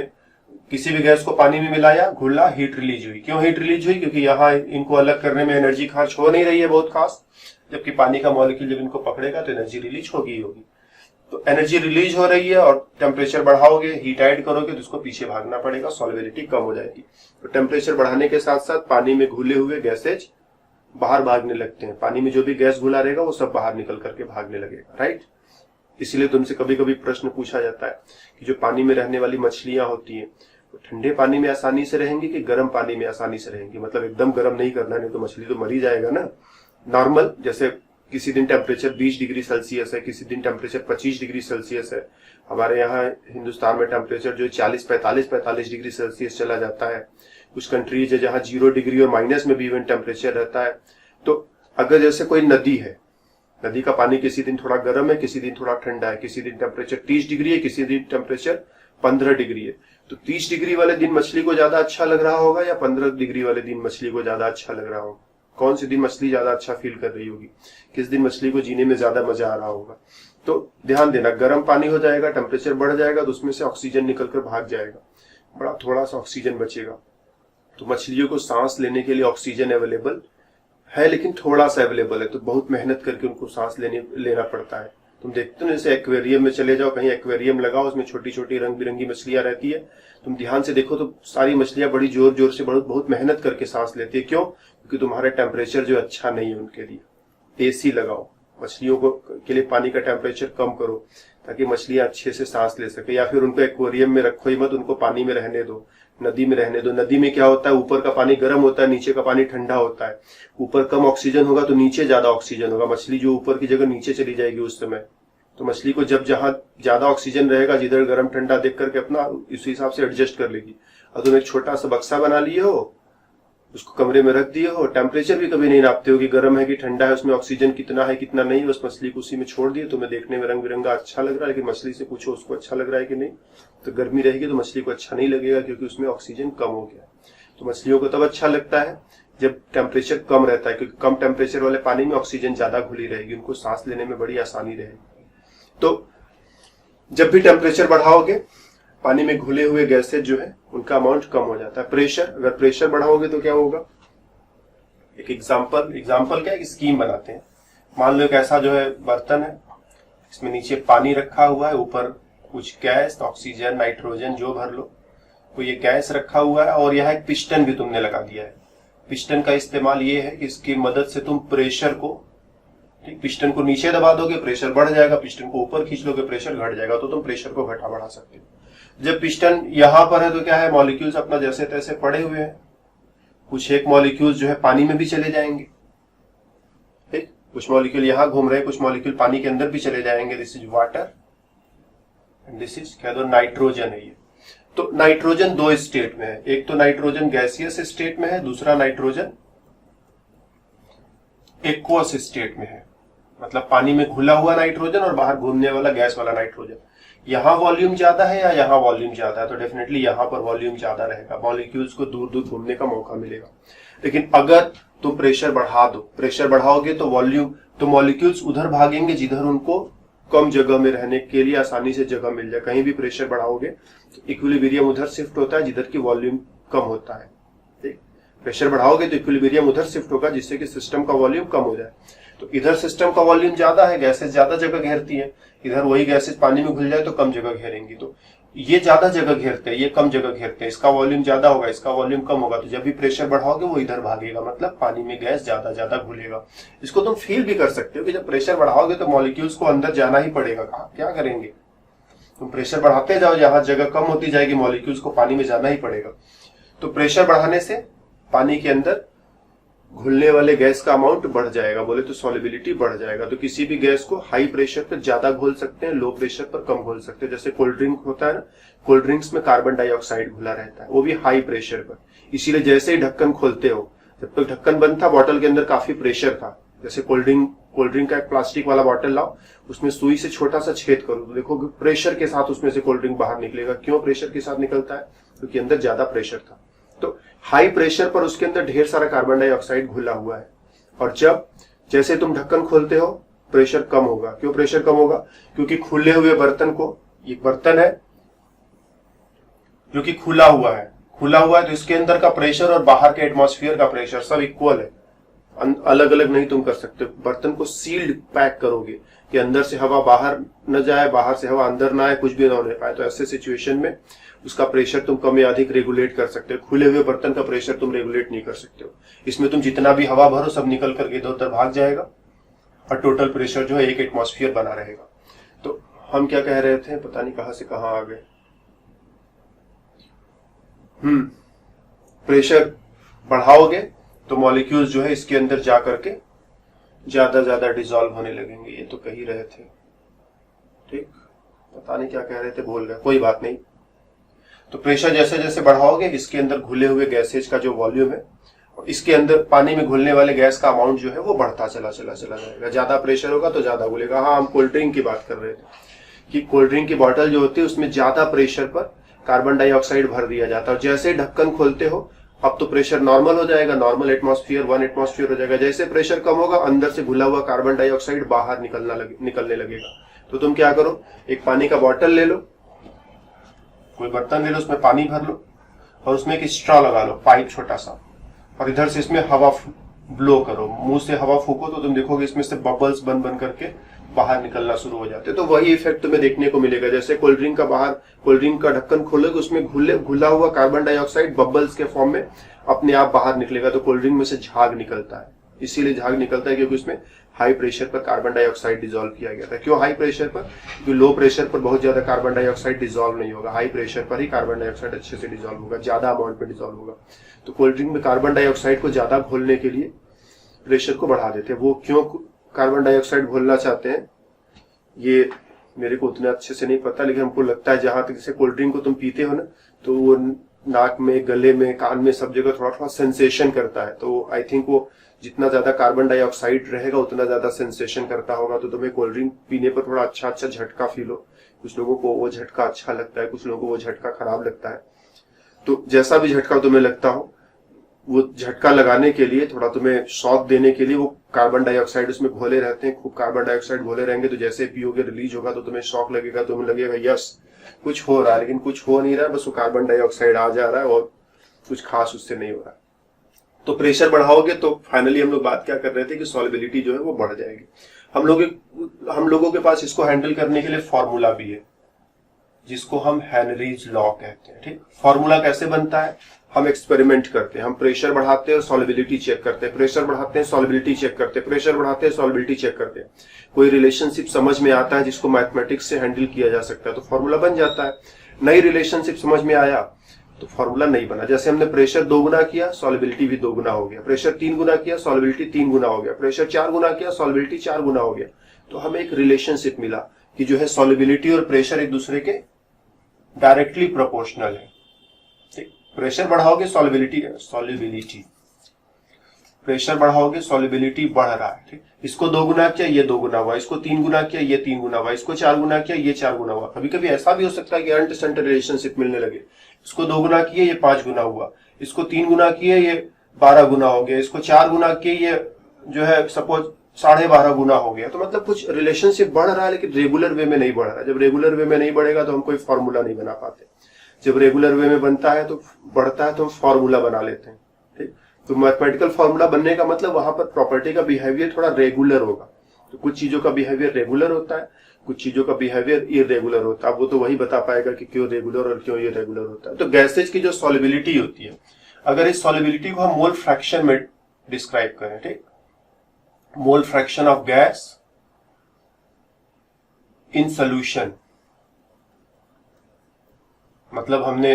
किसी भी गैस को पानी में मिलाया, घुला, हीट रिलीज हुई। क्यों हीट रिलीज हुई? क्योंकि यहाँ इनको अलग करने में एनर्जी खर्च हो नहीं रही है बहुत खास, जबकि पानी का मॉलिक्यूल जब इनको पकड़ेगा तो एनर्जी रिलीज होगी ही होगी। तो एनर्जी रिलीज हो रही है और टेम्परेचर बढ़ाओगे, हीट ऐड करोगे तो इसको पीछे भागना पड़ेगा, सॉल्युबिलिटी कम हो जाएगी। तो टेम्परेचर बढ़ाने के साथ साथ पानी में घुले हुए गैसेज बाहर भागने लगते हैं। पानी में जो भी गैस घुला रहेगा वो सब बाहर निकल करके भागने लगेगा, राइट। इसीलिए तुमसे कभी कभी प्रश्न पूछा जाता है कि जो पानी में रहने वाली मछलियां होती हैं वो ठंडे पानी में आसानी से रहेंगी कि गर्म पानी में आसानी से रहेंगी? मतलब एकदम गर्म नहीं करना, नहीं तो मछली तो मर ही जाएगा ना। नॉर्मल, जैसे किसी दिन टेम्परेचर 20 डिग्री सेल्सियस है, किसी दिन टेम्परेचर 25 डिग्री सेल्सियस है। हमारे यहाँ हिंदुस्तान में टेम्परेचर जो 40-45 डिग्री सेल्सियस चला जाता है। कुछ कंट्रीज है जहाँ 0 डिग्री और माइनस में भी इवन टेम्परेचर रहता है। तो अगर जैसे कोई नदी है, नदी का पानी किसी दिन थोड़ा गर्म है, किसी दिन थोड़ा ठंडा है, किसी दिन टेम्परेचर 30 डिग्री है, किसी दिन टेम्परेचर 15 डिग्री है, तो 30 डिग्री वाले दिन मछली को ज्यादा अच्छा लग रहा होगा या 15 डिग्री वाले दिन मछली को ज्यादा अच्छा लग रहा होगा? कौन सी दिन मछली ज्यादा अच्छा फील कर रही होगी? किस दिन मछली को जीने में ज्यादा मजा आ रहा होगा? तो ध्यान देना, गर्म पानी हो जाएगा, टेम्परेचर बढ़ जाएगा तो उसमें से ऑक्सीजन निकलकर भाग जाएगा, बड़ा थोड़ा सा ऑक्सीजन बचेगा। तो मछलियों को सांस लेने के लिए ऑक्सीजन अवेलेबल है, लेकिन थोड़ा सा अवेलेबल है, तो बहुत मेहनत करके उनको सांस लेना पड़ता है। तुम देखते हो जैसे एक्वेरियम में चले जाओ, कहीं एक्वेरियम लगाओ, उसमें छोटी छोटी रंग बिरंगी मछलियां रहती है, तुम ध्यान से देखो तो सारी मछलियां बड़ी जोर जोर से बहुत मेहनत करके सांस लेती है। क्यों? क्योंकि तुम्हारा टेम्परेचर जो अच्छा नहीं है उनके लिए। एसी लगाओ, मछलियों को के लिए पानी का टेम्परेचर कम करो ताकि मछलियां अच्छे से सांस ले सके। या फिर उनको एक्वेरियम में रखो ही मत, उनको पानी में रहने दो, नदी में रहने दो। नदी में क्या होता है, ऊपर का पानी गर्म होता है, नीचे का पानी ठंडा होता है। ऊपर कम ऑक्सीजन होगा तो नीचे ज्यादा ऑक्सीजन होगा, मछली जो ऊपर की जगह नीचे चली जाएगी उस समय। तो मछली को जब जहां ज्यादा ऑक्सीजन रहेगा, जिधर गर्म ठंडा देख करके अपना इस हिसाब से एडजस्ट कर लेगी। और तुम एक छोटा सा बक्सा बना लिए हो उसको कमरे में रख दिए हो, टेम्परेचर भी कभी नहीं नापते हो कि गर्म है कि ठंडा है, उसमें ऑक्सीजन कितना है कितना नहीं, बस मछली को उसी में छोड़ दिए। तुम्हें देखने में रंग बिरंगा अच्छा लग रहा है, लेकिन मछली से पूछो उसको अच्छा लग रहा है कि नहीं, तो गर्मी रहेगी तो मछली को अच्छा नहीं लगेगा, क्योंकि उसमें ऑक्सीजन कम हो गया। तो मछलियों को तब अच्छा लगता है जब टेम्परेचर कम रहता है, क्योंकि कम टेम्परेचर वाले पानी में ऑक्सीजन ज्यादा घुली रहेगी, उनको सांस लेने में बड़ी आसानी रहेगी। तो जब भी टेम्परेचर बढ़ाओगे, पानी में घुले हुए गैसेज जो है उनका अमाउंट कम हो जाता है। प्रेशर, अगर प्रेशर बढ़ाओगे तो क्या होगा, एक एग्जाम्पल क्या है, स्कीम बनाते हैं। मान लो एक ऐसा जो है बर्तन है, इसमें नीचे पानी रखा हुआ है, ऊपर कुछ गैस, ऑक्सीजन, नाइट्रोजन जो भर लो, तो ये गैस रखा हुआ है, और यहाँ एक पिस्टन भी तुमने लगा दिया है। पिस्टन का इस्तेमाल ये है कि इसकी मदद से तुम प्रेशर को, ठीक, पिस्टन को नीचे दबा दोगे प्रेशर बढ़ जाएगा, पिस्टन को ऊपर खींच लोगे प्रेशर घट जाएगा, तो तुम प्रेशर को घटा बढ़ा सकते हो। जब पिस्टन यहां पर है तो क्या है, मॉलिक्यूल्स अपना जैसे तैसे पड़े हुए हैं, कुछ एक मॉलिक्यूल्स जो है पानी में भी चले जाएंगे, ठीक, कुछ मॉलिक्यूल यहां घूम रहे हैं, कुछ मॉलिक्यूल पानी के अंदर भी चले जाएंगे। This is water and this is कह दो नाइट्रोजन है ये। तो नाइट्रोजन दो स्टेट में है, एक तो नाइट्रोजन गैसियस स्टेट में है, दूसरा नाइट्रोजन एक्वस स्टेट में है, मतलब पानी में घुला हुआ नाइट्रोजन और बाहर घूमने वाला गैस वाला नाइट्रोजन। यहां वॉल्यूम ज्यादा है या यहां वॉल्यूम ज्यादा है, तो डेफिनेटली यहां पर वॉल्यूम ज्यादा रहेगा, मॉलिक्यूल्स को दूर दूर घूमने का मौका मिलेगा। लेकिन अगर तुम प्रेशर बढ़ा दो, प्रेशर बढ़ाओगे तो वॉल्यूम, तो मॉलिक्यूल्स उधर भागेंगे जिधर उनको कम जगह में रहने के लिए आसानी से जगह मिल जाए। कहीं भी प्रेशर बढ़ाओगे तो इक्विलिब्रियम उधर शिफ्ट होता है जिधर की वॉल्यूम कम होता है, ठीक, प्रेशर बढ़ाओगे तो इक्विलिब्रियम उधर शिफ्ट होगा जिससे कि सिस्टम का वॉल्यूम कम हो जाए। तो इधर सिस्टम का वॉल्यूम ज्यादा है, गैसेस ज्यादा जगह घेरती है, इधर वही गैसेस पानी में घुल जाए तो कम जगह घेरेंगी। तो ये ज्यादा जगह घेरते हैं, ये कम जगह घेरते हैं, इसका वॉल्यूम ज्यादा होगा, इसका वॉल्यूम कम होगा, तो जब भी प्रेशर बढ़ाओगे वो इधर भागेगा, मतलब पानी में गैस ज्यादा ज्यादा घुलेगा। इसको तुम फील भी कर सकते हो कि जब प्रेशर बढ़ाओगे तो मॉलिक्यूल्स को अंदर जाना ही पड़ेगा। कहा क्या करेंगे, तुम प्रेशर बढ़ाते जाओ, जहां जगह कम होती जाएगी मॉलिक्यूल्स को पानी में जाना ही पड़ेगा। तो प्रेशर बढ़ाने से पानी के अंदर घुलने वाले गैस का अमाउंट बढ़ जाएगा, बोले तो सॉल्युबिलिटी बढ़ जाएगा। तो किसी भी गैस को हाई प्रेशर पर ज्यादा घोल सकते हैं, लो प्रेशर पर कम घोल सकते हैं। जैसे कोल्ड ड्रिंक होता है ना, कोल्ड ड्रिंक्स में कार्बन डाइऑक्साइड घुला रहता है, वो भी हाई प्रेशर पर। इसीलिए जैसे ही ढक्कन खोलते हो, जब तक ढक्कन बंद था बॉटल के अंदर काफी प्रेशर था। जैसे कोल्ड ड्रिंक का एक प्लास्टिक वाला बॉटल लाओ, उसमें सुई से छोटा सा छेद करो तो देखो प्रेशर के साथ उसमें से कोल्ड ड्रिंक बाहर निकलेगा। क्यों प्रेशर के साथ निकलता है, क्योंकि अंदर ज्यादा प्रेशर था। तो हाई प्रेशर पर उसके अंदर ढेर सारा कार्बन डाइऑक्साइड घुला हुआ है, और जब जैसे तुम ढक्कन खोलते हो प्रेशर कम होगा। क्यों प्रेशर कम होगा, क्योंकि खुले हुए बर्तन को, एक बर्तन है जो कि खुला हुआ है तो इसके अंदर का प्रेशर और बाहर के एटमॉस्फेयर का प्रेशर सब इक्वल है, अलग अलग नहीं तुम कर सकते। बर्तन को सील्ड पैक करोगे कि अंदर से हवा बाहर न जाए, बाहर से हवा अंदर ना आए, कुछ भी ना होने पाए, तो ऐसे सिचुएशन में उसका प्रेशर तुम कम या अधिक रेगुलेट कर सकते हो। खुले हुए बर्तन का प्रेशर तुम रेगुलेट नहीं कर सकते हो, इसमें तुम जितना भी हवा भरो सब निकल करके इधर उधर भाग जाएगा और टोटल प्रेशर जो है एक एटमॉस्फेयर बना रहेगा। तो हम क्या कह रहे थे, पता नहीं कहां से कहां आ गए। प्रेशर बढ़ाओगे तो मॉलिक्यूल्स जो है इसके अंदर जा करके ज्यादा ज्यादा डिसॉल्व होने लगेंगे, ये तो कह ही रहे थे, ठीक, पता नहीं क्या कह रहे थे, भूल गए, कोई बात नहीं। तो प्रेशर जैसे जैसे बढ़ाओगे इसके अंदर घुले हुए गैसेज का जो वॉल्यूम है और इसके अंदर पानी में घुलने वाले गैस का अमाउंट जो है वो बढ़ता चला जाएगा। ज्यादा प्रेशर होगा तो ज्यादा घुलेगा। हाँ, हम कोल्ड ड्रिंक की बात कर रहे थे कि कोल्ड ड्रिंक की बोतल जो होती है उसमें ज्यादा प्रेशर पर कार्बन डाइऑक्साइड भर दिया जाता है, और जैसे ढक्कन खोलते हो अब तो प्रेशर नॉर्मल हो जाएगा, नॉर्मल एटमॉस्फेयर 1 एटमॉस्फेयर हो जाएगा। जैसे प्रेशर कम होगा अंदर से घुला हुआ कार्बन डाइऑक्साइड बाहर निकलने लगेगा। तो तुम क्या करो, एक पानी का बॉटल ले लो, कोई बर्तन ले लो, उसमें पानी भर लो और उसमें एक स्ट्रॉ लगा लो, पाइप छोटा सा, और इधर से इसमें हवा ब्लो करो, मुंह से हवा फूको तो तुम देखोगे इसमें से बबल्स बन बन करके बाहर निकलना शुरू हो जाते हैं। तो वही इफेक्ट तुम्हें देखने को मिलेगा। जैसे कोल्ड ड्रिंक का ढक्कन खोलोगे उसमें घुला हुआ कार्बन डाइऑक्साइड बबल्स के फॉर्म में अपने आप बाहर निकलेगा। तो कोल्ड ड्रिंक में से झाग निकलता है, इसीलिए झाग निकलता है क्योंकि उसमें हाई प्रेशर पर कार्बन डाइऑक्साइड डिसॉल्व किया गया था। क्यों हाई प्रेशर पर, क्योंकि लो प्रेशर पर बहुत ज्यादा कार्बन डाइऑक्साइड डिसॉल्व नहीं होगा, हाई प्रेशर पर ही कार्बन डाइऑक्साइड अच्छे से डिसॉल्व होगा, ज्यादा अमाउंट में डिसॉल्व होगा। तो कोल्ड ड्रिंक में कार्बन डाइऑक्साइड को ज्यादा घोलने के लिए प्रेशर को बढ़ा देते हैं। वो क्यों कार्बन डाइऑक्साइड घोलना चाहते हैं ये मेरे को उतना अच्छे से नहीं पता, लेकिन हमको लगता है जहां तक जैसे कोल्ड ड्रिंक को तुम पीते हो ना तो वो नाक में, गले में, कान में, सब जगह थोड़ा थोड़ा सेंसेशन करता है। तो आई थिंक वो जितना ज्यादा कार्बन डाइऑक्साइड रहेगा उतना ज्यादा सेंसेशन करता होगा। तो तुम्हें कोल्ड ड्रिंक पीने पर थोड़ा अच्छा अच्छा झटका फील हो। कुछ लोगों को वो झटका अच्छा लगता है, कुछ लोगों को वो झटका खराब लगता है। तो जैसा भी झटका तुम्हें लगता हो, वो झटका लगाने के लिए, थोड़ा तुम्हें शॉक देने के लिए वो कार्बन डाइऑक्साइड उसमें घोले रहते हैं। खूब कार्बन डाइऑक्साइड घोले रहेंगे तो जैसे पियोगे रिलीज होगा तो तुम्हें शॉक लगेगा, तुम्हें लगेगा यस कुछ हो रहा है, लेकिन कुछ हो नहीं रहा है, बस वो कार्बन डाइऑक्साइड आ जा रहा है और कुछ खास उससे नहीं हो रहा। तो प्रेशर बढ़ाओगे तो फाइनली हम लोग बात क्या कर रहे थे कि सॉल्युबिलिटी जो है वो बढ़ जाएगी। हम लोगों के पास इसको हैंडल करने के लिए फॉर्मूला भी है जिसको हम हेनरीज लॉ कहते हैं। ठीक, फॉर्मूला कैसे बनता है? हम एक्सपेरिमेंट करते हैं, हम प्रेशर बढ़ाते हैं और सॉल्युबिलिटी चेक करते हैं, प्रेशर बढ़ाते हैं सॉल्युबिलिटी चेक करते हैं, प्रेशर बढ़ाते हैं सॉल्युबिलिटी चेक करते हैं। कोई रिलेशनशिप समझ में आता है जिसको मैथमेटिक्स से हैंडल किया जा सकता है तो फॉर्मूला बन जाता है। नई रिलेशनशिप समझ में आया तो फॉर्मूला नहीं बना। जैसे हमने प्रेशर 2 गुना किया, सॉल्युबिलिटी भी 2 गुना हो गया। प्रेशर 3 गुना किया, सॉल्युबिलिटी 3 गुना हो गया। प्रेशर 4 गुना किया, सॉल्युबिलिटी 4 गुना हो गया। तो हमें एक रिलेशनशिप मिला कि जो है सॉल्युबिलिटी और प्रेशर एक दूसरे के डायरेक्टली प्रोपोर्शनल है। ठीक, प्रेशर बढ़ाओगे सॉल्युबिलिटी प्रेशर बढ़ाओगे सॉल्युबिलिटी बढ़ रहा है। ठीक, इसको 2 गुना किया, ये 2 गुना हुआ। इसको 3 गुना किया, ये 3 गुना हुआ। इसको 4 गुना किया, ये 4 गुना हुआ। कभी कभी ऐसा भी हो सकता है कि अनडिस्टेंट रिलेशनशिप मिलने लगे। इसको 2 गुना किए, ये 5 गुना हुआ। इसको 3 गुना किए, ये 12 गुना हो गया। इसको 4 गुना किए, ये जो है सपोज 12.5 गुना हो गया। तो मतलब कुछ रिलेशनशिप बढ़ रहा है लेकिन रेगुलर वे में नहीं बढ़ रहा है। जब रेगुलर वे में नहीं बढ़ेगा तो हम कोई फॉर्मूला नहीं बना पाते। जब रेगुलर वे में बनता है तो बढ़ता है तो हम फॉर्मूला बना लेते हैं। ठीक, तो मैथमेटिकल फॉर्मूला बनने का मतलब वहां पर प्रॉपर्टी का बिहेवियर थोड़ा रेगुलर होगा। तो कुछ चीजों का बिहेवियर रेगुलर होता है, कुछ चीजों का बिहेवियर इरेगुलर होता है। वो तो वही बता पाएगा कि क्यों रेगुलर और क्यों इरेगुलर होता है। तो गैसेज की जो सॉल्युबिलिटी होती है, अगर इस सॉल्युबिलिटी को हम मोल फ्रैक्शन में डिस्क्राइब करें, ठीक, mole fraction of gas in solution, मतलब हमने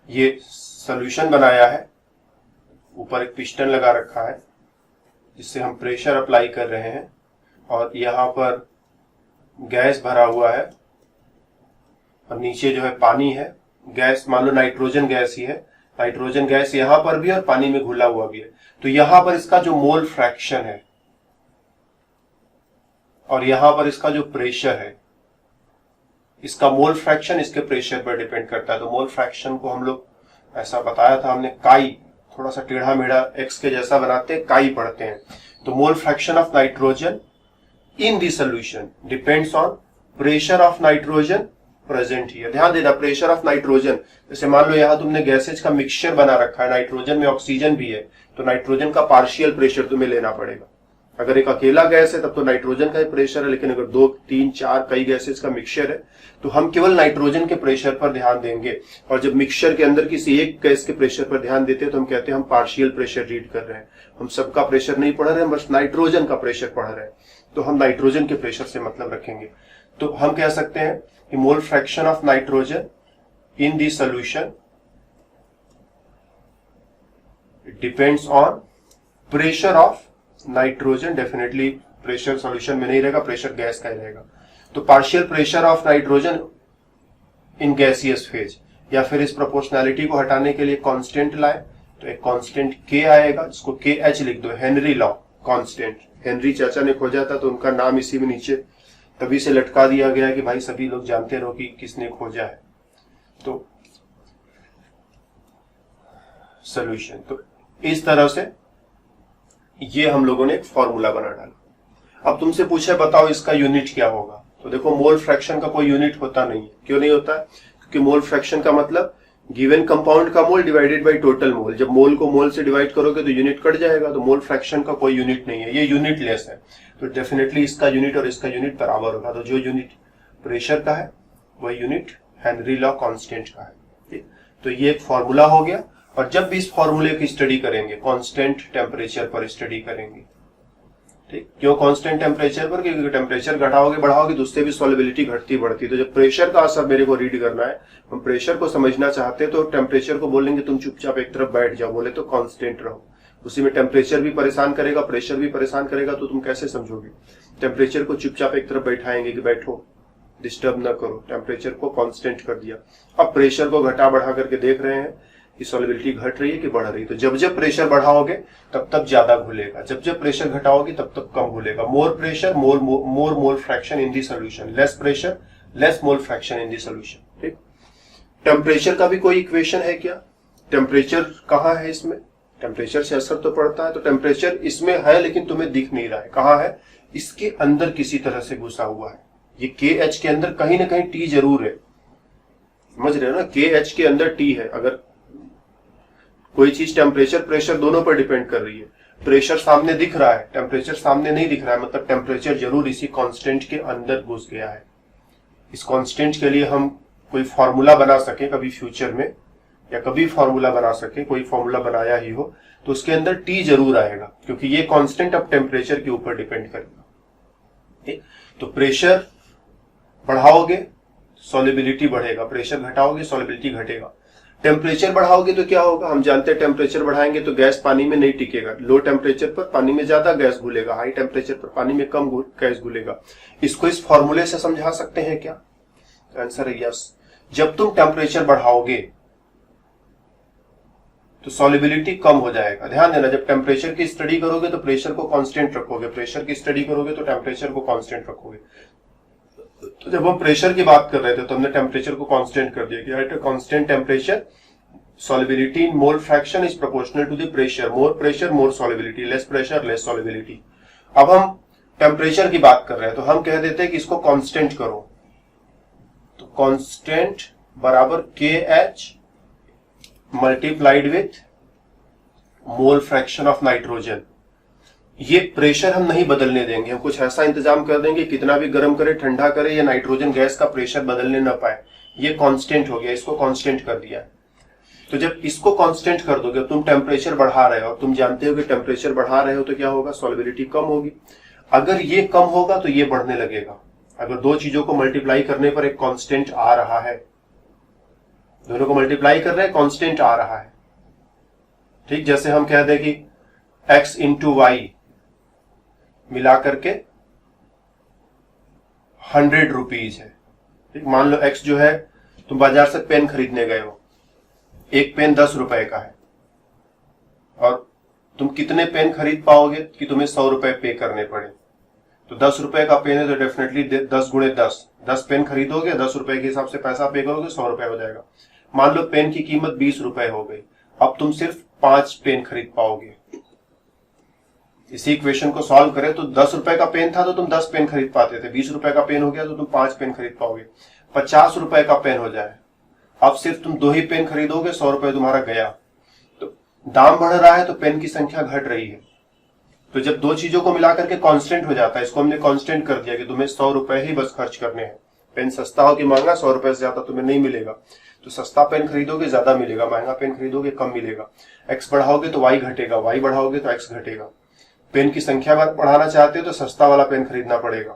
ये सोल्यूशन बनाया है, ऊपर एक पिस्टन लगा रखा है जिससे हम प्रेशर अप्लाई कर रहे हैं और यहां पर गैस भरा हुआ है और नीचे जो है पानी है। गैस मान लो नाइट्रोजन गैस ही है, नाइट्रोजन गैस यहां पर भी और पानी में घुला हुआ भी है। तो यहां पर इसका जो मोल फ्रैक्शन है और यहां पर इसका जो प्रेशर है, इसका मोल फ्रैक्शन इसके प्रेशर पर डिपेंड करता है। तो मोल फ्रैक्शन को हम लोग ऐसा बताया था हमने, काई, थोड़ा सा टेढ़ा मेढ़ा एक्स के जैसा बनाते हैं, काई पढ़ते हैं। तो mole fraction of nitrogen in the solution depends on pressure of nitrogen present here. ध्यान देना, प्रेशर ऑफ नाइट्रोजन, जैसे मान लो यहां तुमने गैसेज का मिक्सचर बना रखा है, नाइट्रोजन में ऑक्सीजन भी है, तो नाइट्रोजन का पार्शियल प्रेशर तुम्हें लेना पड़ेगा। अगर एक अकेला गैस है तब तो नाइट्रोजन का ही प्रेशर है, लेकिन अगर 2, 3, 4 कई गैसेज का मिक्सचर है तो हम केवल नाइट्रोजन के प्रेशर पर ध्यान देंगे। और जब मिक्सचर के अंदर किसी एक गैस के प्रेशर पर ध्यान देते हैं तो हम कहते हैं हम पार्शियल प्रेशर रीड कर रहे हैं। हम सबका प्रेशर नहीं पढ़ रहे हैं, बस नाइट्रोजन का प्रेशर पढ़ रहे हैं, तो हम नाइट्रोजन के प्रेशर से मतलब रखेंगे। तो हम कह सकते हैं कि mole fraction of nitrogen in the solution depends on pressure of nitrogen. Definitely pressure solution में नहीं रहेगा, प्रेशर गैस का ही रहेगा। तो partial pressure of nitrogen in gaseous phase, या फिर इस प्रोपोर्शनैलिटी को हटाने के लिए कांस्टेंट लाए तो एक कांस्टेंट के आएगा, जिसको के एच लिख दो, हेनरी लॉ कांस्टेंट। हेनरी चाचा ने खोजा था तो उनका नाम इसी में नीचे तभी से लटका दिया गया कि भाई सभी लोग जानते रहो कि किसने खोजा है। तो सोल्यूशन, तो इस तरह से ये हम लोगों ने एक फॉर्मूला बना डाला। अब तुमसे पूछे बताओ इसका यूनिट क्या होगा, तो देखो मोल फ्रैक्शन का कोई यूनिट होता नहीं है। क्यों नहीं होता है? क्योंकि मोल फ्रैक्शन का मतलब गिवन कंपाउंड का मोल डिवाइडेड बाय टोटल मोल। जब मोल को मोल से डिवाइड करोगे तो यूनिट कट जाएगा, तो मोल फ्रैक्शन का कोई यूनिट नहीं है, ये यूनिट लेस है। तो डेफिनेटली इसका यूनिट और इसका यूनिट बराबर होगा। तो जो यूनिट प्रेशर का है वह यूनिट हेनरी लॉ कांस्टेंट का है। ठीक, तो ये एक फॉर्मूला हो गया। और जब भी इस फॉर्मूले की स्टडी करेंगे कांस्टेंट टेम्परेचर पर स्टडी करेंगे। ठीक, क्यों कांस्टेंट टेम्परेचर पर? क्योंकि टेम्परेचर घटाओगे बढ़ाओगे तो उससे भी सॉल्युबिलिटी घटती बढ़ती। तो जब प्रेशर का असर मेरे को रीड करना है, हम प्रेशर को समझना चाहते हैं, तो टेम्परेचर को बोलेंगे तुम चुपचाप एक तरफ बैठ जाओ, बोले तो कांस्टेंट रहो। उसी में टेम्परेचर भी परेशान करेगा, प्रेशर भी परेशान करेगा, तो तुम कैसे समझोगे? टेम्परेचर को चुपचाप एक तरफ बैठाएंगे कि बैठो, डिस्टर्ब न करो, टेम्परेचर को कांस्टेंट कर दिया। अब प्रेशर को घटा बढ़ा करके देख रहे हैं कि सॉल्युबिलिटी घट रही है कि बढ़ रही है। तो जब जब प्रेशर बढ़ाओगे तब तब ज्यादा घुलेगा, जब जब प्रेशर घटाओगे तब तब कम घुलेगा। More pressure more mole fraction in the solution, less pressure less mole fraction in the solution. ठीक, टेम्परेचर का भी कोई इक्वेशन है क्या? टेम्परेचर कहाँ है इसमें? टेम्परेचर से असर तो पड़ता है, तो टेम्परेचर इसमें है लेकिन तुम्हें दिख नहीं रहा है। कहाँ है? इसके अंदर किसी तरह से घुसा हुआ है। ये KH के अंदर कहीं ना कहीं T जरूर है, समझ रहे हो ना? KH के अंदर T है। अगर कोई चीज टेम्परेचर प्रेशर दोनों पर डिपेंड कर रही है, प्रेशर सामने दिख रहा है, टेम्परेचर सामने नहीं दिख रहा है, मतलब टेम्परेचर जरूर इसी कांस्टेंट के अंदर घुस गया है। इस कांस्टेंट के लिए हम कोई फॉर्मूला बना सके कभी फ्यूचर में, या कभी फॉर्मूला बना सके, कोई फॉर्मूला बनाया ही हो, तो उसके अंदर T जरूर आएगा, क्योंकि ये कांस्टेंट अब टेम्परेचर के ऊपर डिपेंड करेगा। ठीक, तो प्रेशर बढ़ाओगे सॉल्युबिलिटी बढ़ेगा, प्रेशर घटाओगे सॉल्युबिलिटी घटेगा। टेम्परेचर बढ़ाओगे तो क्या होगा? हम जानते हैं टेम्परेचर बढ़ाएंगे तो गैस पानी में नहीं टिकेगा। लो टेम्परेचर पर पानी में ज्यादा गैस घुलेगा, हाई टेम्परेचर पर पानी में कम गैस घुलेगा। इसको इस फॉर्मूले से समझा सकते हैं क्या? आंसर है यस। जब तुम टेम्परेचर बढ़ाओगे तो सॉल्युबिलिटी कम हो जाएगा। ध्यान देना, जब टेम्परेचर की स्टडी करोगे तो प्रेशर को कांस्टेंट रखोगे, प्रेशर की स्टडी करोगे तो टेम्परेचर को कांस्टेंट रखोगे। तो जब हम प्रेशर की बात कर रहे थे तो हमने टेम्परेचर को कांस्टेंट कर दिया कि at a constant temperature solubility in mole fraction is proportional to the pressure more solubility, less pressure less solubility। अब हम टेम्परेचर की बात कर रहे हैं तो हम कह देते हैं कि इसको कांस्टेंट करो, तो कांस्टेंट बराबर KH multiplied with mole fraction of nitrogen. ये प्रेशर हम नहीं बदलने देंगे, हम कुछ ऐसा इंतजाम कर देंगे कितना भी गर्म करे ठंडा करे ये नाइट्रोजन गैस का प्रेशर बदलने ना पाए। ये कांस्टेंट हो गया, इसको कांस्टेंट कर दिया। तो जब इसको कांस्टेंट कर दोगे, तुम टेम्परेचर बढ़ा रहे हो, तुम जानते हो कि टेम्परेचर बढ़ा रहे हो तो क्या होगा? सॉल्युबिलिटी कम होगी। अगर ये कम होगा तो ये बढ़ने लगेगा। अगर दो चीजों को मल्टीप्लाई करने पर एक कांस्टेंट आ रहा है, दोनों को मल्टीप्लाई कर रहे हैं, कांस्टेंट आ रहा है। ठीक, जैसे हम कह दें कि x इंटू वाई मिला करके 100 रुपीज है। ठीक, मान लो x जो है, तुम बाजार से पेन खरीदने गए हो, एक पेन 10 रुपए का है और तुम कितने पेन खरीद पाओगे कि तुम्हें 100 रुपए पे करने पड़े? तो 10 रुपए का पेन है तो डेफिनेटली 10 गुणे 10 पेन खरीदोगे, 10 रुपए के हिसाब से पैसा पे करोगे, 100 रुपए हो जाएगा। मान लो पेन की कीमत 20 रुपए हो गई, अब तुम सिर्फ 5 पेन खरीद पाओगे। इसी इक्वेशन को सॉल्व करें तो 10 रुपए का पेन था तो तुम 10 पेन खरीद पाते थे, 20 रुपए का पेन हो गया तो तुम 5 पेन खरीद पाओगे। 50 रुपए का पेन हो जाए, अब सिर्फ तुम 2 ही पेन खरीदोगे, 100 रुपए तुम्हारा गया। तो दाम बढ़ रहा है तो पेन की संख्या घट रही है। तो जब दो चीजों को मिलाकर के कांस्टेंट हो जाता है, इसको हमने कांस्टेंट कर दिया कि तुम्हें 100 रुपए ही बस खर्च करने हैं। पेन सस्ता हो कि महंगा, 100 रुपए से ज्यादा तुम्हें नहीं मिलेगा। तो सस्ता पेन खरीदोगे ज्यादा मिलेगा, महंगा पेन खरीदोगे कम मिलेगा। एक्स बढ़ाओगे तो वाई घटेगा, वाई बढ़ाओगे तो एक्स घटेगा। पेन की संख्या बढ़ाना चाहते हो तो सस्ता वाला पेन खरीदना पड़ेगा,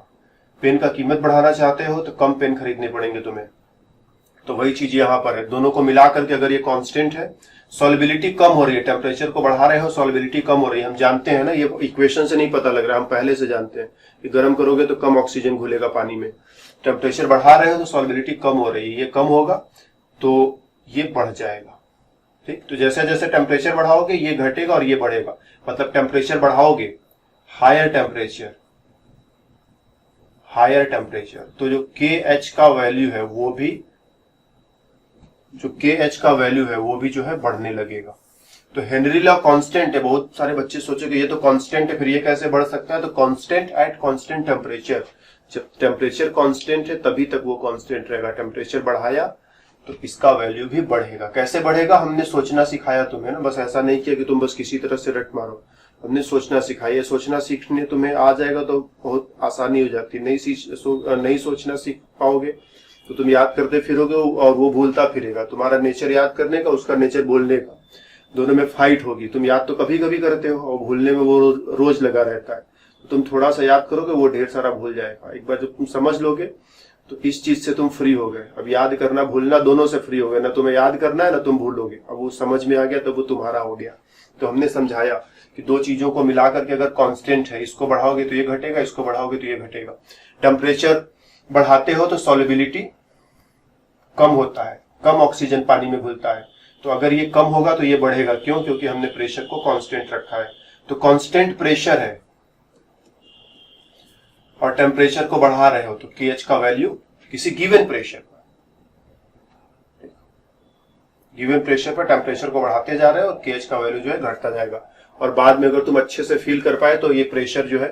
पेन का कीमत बढ़ाना चाहते हो तो कम पेन खरीदने पड़ेंगे तुम्हें। तो वही चीज यहां पर है, दोनों को मिलाकर के अगर ये कांस्टेंट है, सॉल्युबिलिटी कम हो रही है, टेम्परेचर को बढ़ा रहे हो सॉल्युबिलिटी कम हो रही है। हम जानते हैं ना, ये इक्वेशन से नहीं पता लग रहा है, हम पहले से जानते हैं कि गर्म करोगे तो कम ऑक्सीजन घुलेगा पानी में। टेम्परेचर बढ़ा रहे हो तो सॉल्युबिलिटी कम हो रही है, ये कम होगा तो ये बढ़ जाएगा। ठीक, तो जैसे जैसे टेम्परेचर बढ़ाओगे ये घटेगा और ये बढ़ेगा। मतलब टेम्परेचर बढ़ाओगे, हायर टेम्परेचर तो जो KH का वैल्यू है वो भी, जो है बढ़ने लगेगा। तो हेनरी लॉ कांस्टेंट है। बहुत सारे बच्चे सोचेंगे ये तो कांस्टेंट है, फिर ये कैसे बढ़ सकता है? तो कांस्टेंट एट कांस्टेंट टेम्परेचर, जब टेम्परेचर कांस्टेंट है तभी तक वो कांस्टेंट रहेगा। टेम्परेचर बढ़ाया तो इसका वैल्यू भी बढ़ेगा। कैसे बढ़ेगा हमने सोचना सिखाया तुम्हें ना, बस ऐसा नहीं किया कि तुम बस किसी तरह से रट मारो। हमने सोचना सिखाया, सोचना सीखने तुम्हें आ जाएगा तो बहुत आसानी हो जाती है। नहीं सोचना सीख पाओगे तो तुम याद करते फिरोगे और वो भूलता फिरेगा। तुम्हारा नेचर याद करने का, उसका नेचर बोलने का, दोनों में फाइट होगी। तुम याद तो कभी कभी करते हो और भूलने में वो रोज लगा रहता है। तो तुम थोड़ा सा याद करोगे वो ढेर सारा भूल जाएगा। एक बार जब तुम समझ लोगे तो इस चीज से तुम फ्री हो गए। अब याद करना भूलना दोनों से फ्री हो गए, ना तुम्हें याद करना है ना तुम भूलोगे। अब वो समझ में आ गया तो वो तुम्हारा हो गया। तो हमने समझाया कि दो चीजों को मिलाकर के अगर कांस्टेंट है, इसको बढ़ाओगे तो ये घटेगा, इसको बढ़ाओगे तो ये घटेगा। टेम्परेचर बढ़ाते हो तो सॉल्युबिलिटी कम होता है, कम ऑक्सीजन पानी में घुलता है। तो अगर ये कम होगा तो ये बढ़ेगा, क्यों? क्योंकि हमने प्रेशर को कांस्टेंट रखा है। तो कांस्टेंट प्रेशर है और टेम्परेचर को बढ़ा रहे हो तो KH का वैल्यू किसी गिवन प्रेशर पर टेम्परेचर को बढ़ाते जा रहे हो और KH का वैल्यू जो है घटता जाएगा। और बाद में अगर तुम अच्छे से फील कर पाए तो ये प्रेशर जो है,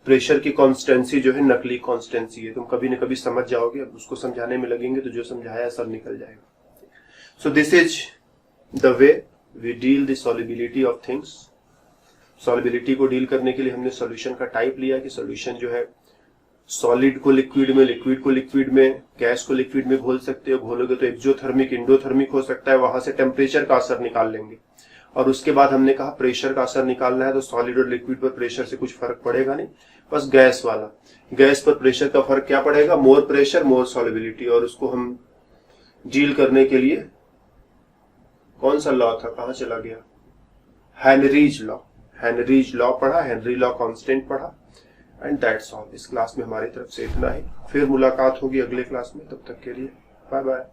प्रेशर की कॉन्स्टेंसी जो है नकली कॉन्स्टेंसी है, तुम कभी न कभी समझ जाओगे। अब उसको समझाने में लगेंगे तो जो समझाया सब निकल जाएगा। So this is the way we deal the solubility of things. Solubility को डील करने के लिए हमने सॉल्यूशन का टाइप लिया कि सॉल्यूशन जो है सॉलिड को लिक्विड में, लिक्विड को लिक्विड में, गैस को लिक्विड में घोल सकते हो। घोलोगे तो एक्सोथर्मिक, इंडोथर्मिक हो सकता है, वहां से टेम्परेचर का असर निकाल लेंगे। और उसके बाद हमने कहा प्रेशर का असर निकालना है, तो सॉलिड और लिक्विड पर प्रेशर से कुछ फर्क पड़ेगा नहीं, बस गैस वाला। गैस पर प्रेशर का फर्क क्या पड़ेगा? मोर प्रेशर मोर सॉल्युबिलिटी। और उसको हम डील करने के लिए कौन सा लॉ था, कहां चला गया? Henry's law. हेनरीज लॉ पढ़ा, हेनरी लॉ कांस्टेंट पढ़ा, एंड दैट्स ऑल। इस क्लास में हमारी तरफ से इतना ही। फिर मुलाकात होगी अगले क्लास में, तब तक के लिए बाय बाय।